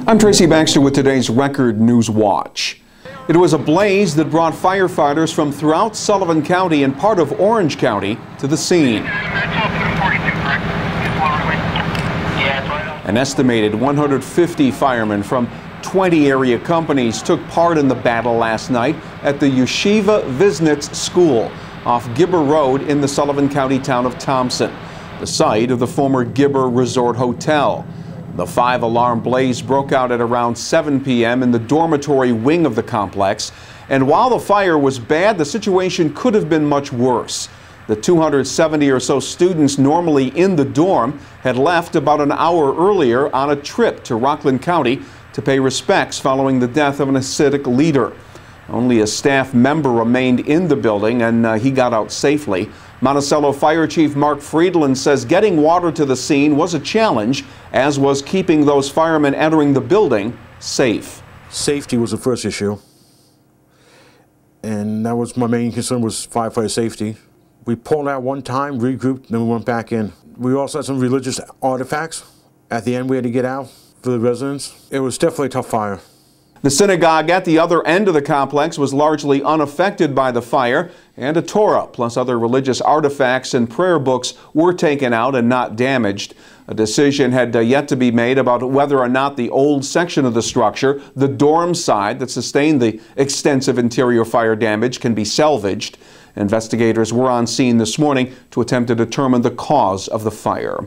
I'm Tracy Baxter with today's Record Newswatch. It was a blaze that brought firefighters from throughout Sullivan County and part of Orange County to the scene. An estimated 150 firemen from 20 area companies took part in the battle last night at the Yeshiva Viznitz School off Gibber Road in the Sullivan County town of Thompson, the site of the former Gibber Resort Hotel. The 5-alarm blaze broke out at around 7 p.m. in the dormitory wing of the complex, and while the fire was bad, the situation could have been much worse. The 270 or so students normally in the dorm had left about an hour earlier on a trip to Rockland County to pay respects following the death of an Hasidic leader. Only a staff member remained in the building, and he got out safely. Monticello Fire Chief Mark Friedland says getting water to the scene was a challenge, as was keeping those firemen entering the building safe. Safety was the first issue, and that was my main concern, was firefighter safety. We pulled out one time, regrouped, then we went back in. We also had some religious artifacts. At the end, we had to get out for the residents. It was definitely a tough fire. The synagogue at the other end of the complex was largely unaffected by the fire, and a Torah plus other religious artifacts and prayer books were taken out and not damaged. A decision had yet to be made about whether or not the old section of the structure, the dorm side that sustained the extensive interior fire damage, can be salvaged. Investigators were on scene this morning to attempt to determine the cause of the fire.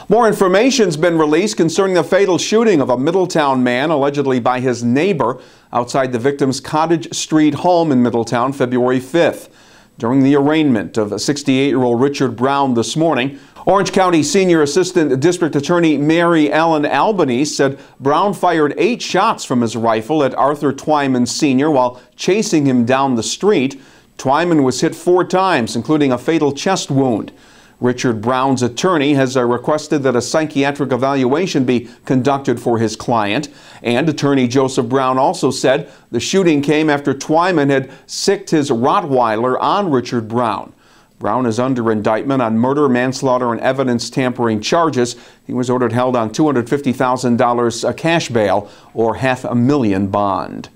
More information's been released concerning the fatal shooting of a Middletown man, allegedly by his neighbor, outside the victim's Cottage Street home in Middletown, February 5th. During the arraignment of 68-year-old Richard Brown this morning, Orange County Senior Assistant District Attorney Mary Ellen Albany said Brown fired 8 shots from his rifle at Arthur Twyman Sr. while chasing him down the street. Twyman was hit 4 times, including a fatal chest wound. Richard Brown's attorney has requested that a psychiatric evaluation be conducted for his client, and attorney Joseph Brown also said the shooting came after Twyman had sicked his Rottweiler on Richard Brown. Brown is under indictment on murder, manslaughter, and evidence tampering charges. He was ordered held on $250,000 cash bail or $500,000 bond.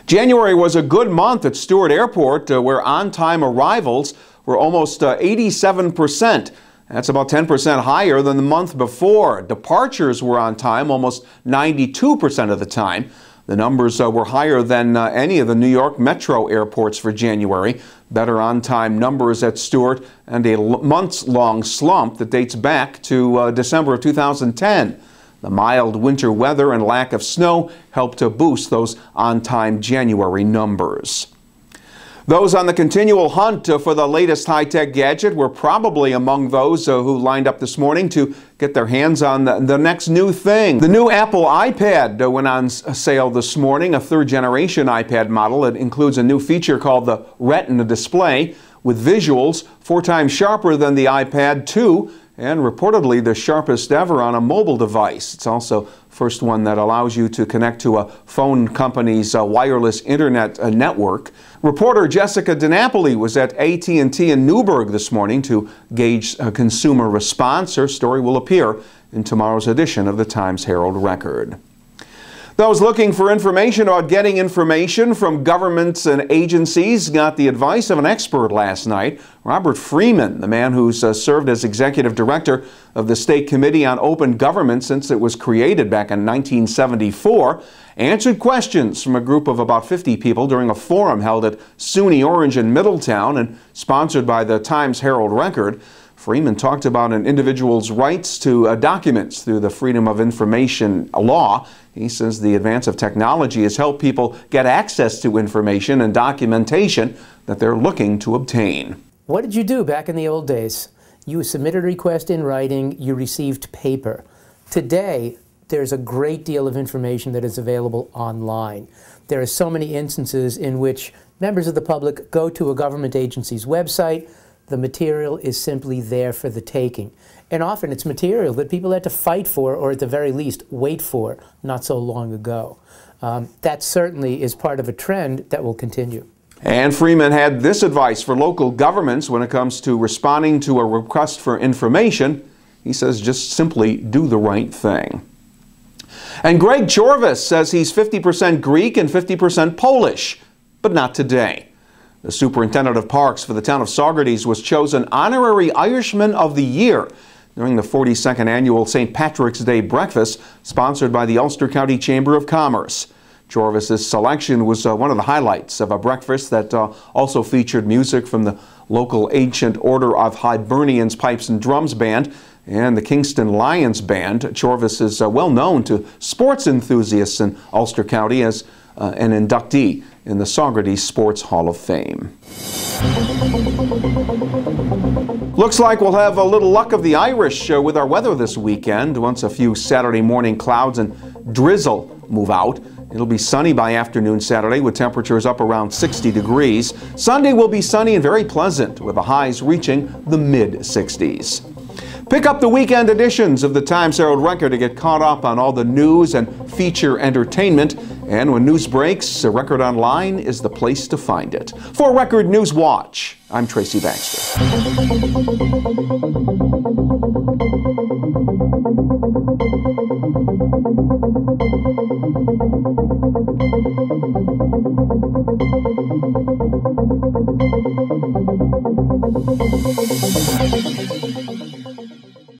January was a good month at Stewart Airport, where on-time arrivals were almost 87%. That's about 10% higher than the month before. Departures were on time almost 92% of the time. The numbers were higher than any of the New York metro airports for January. Better on-time numbers at Stewart and a months-long slump that dates back to December of 2010. The mild winter weather and lack of snow helped to boost those on-time January numbers. Those on the continual hunt for the latest high-tech gadget were probably among those who lined up this morning to get their hands on the next new thing. The new Apple iPad went on sale this morning, a third-generation iPad model. It includes a new feature called the Retina display with visuals 4 times sharper than the iPad 2 and reportedly the sharpest ever on a mobile device. It's also the first one that allows you to connect to a phone company's wireless internet network. Reporter Jessica DiNapoli was at AT&T in Newburgh this morning to gauge consumer response. Her story will appear in tomorrow's edition of the Times-Herald Record. Those looking for information about getting information from governments and agencies got the advice of an expert last night. Robert Freeman, the man who's served as executive director of the State Committee on Open Government since it was created back in 1974, answered questions from a group of about 50 people during a forum held at SUNY Orange in Middletown and sponsored by the Times-Herald Record. Freeman talked about an individual's rights to documents through the Freedom of Information law. He says the advance of technology has helped people get access to information and documentation that they're looking to obtain. What did you do back in the old days? You submitted a request in writing, you received paper. Today, there's a great deal of information that is available online. There are so many instances in which members of the public go to a government agency's website. The material is simply there for the taking. And often it's material that people had to fight for, or at the very least wait for, not so long ago. That certainly is part of a trend that will continue. And Freeman had this advice for local governments when it comes to responding to a request for information. He says just simply do the right thing. And Greg Jorvis says he's 50% Greek and 50% Polish, but not today. The superintendent of parks for the town of Saugerties was chosen Honorary Irishman of the Year during the 42nd annual St. Patrick's Day breakfast sponsored by the Ulster County Chamber of Commerce. Jorvis's selection was one of the highlights of a breakfast that also featured music from the local Ancient Order of Hibernians Pipes and Drums Band and the Kingston Lions Band. Jorvis is well known to sports enthusiasts in Ulster County as an inductee in the Saugerties Sports Hall of Fame. Looks like we'll have a little luck of the Irish with our weather this weekend once a few Saturday morning clouds and drizzle move out. It'll be sunny by afternoon Saturday with temperatures up around 60 degrees. Sunday will be sunny and very pleasant with the highs reaching the mid-60s. Pick up the weekend editions of the Times-Herald Record to get caught up on all the news and feature entertainment. And when news breaks, Record Online is the place to find it. For Record Newswatch, I'm Tracy Baxter.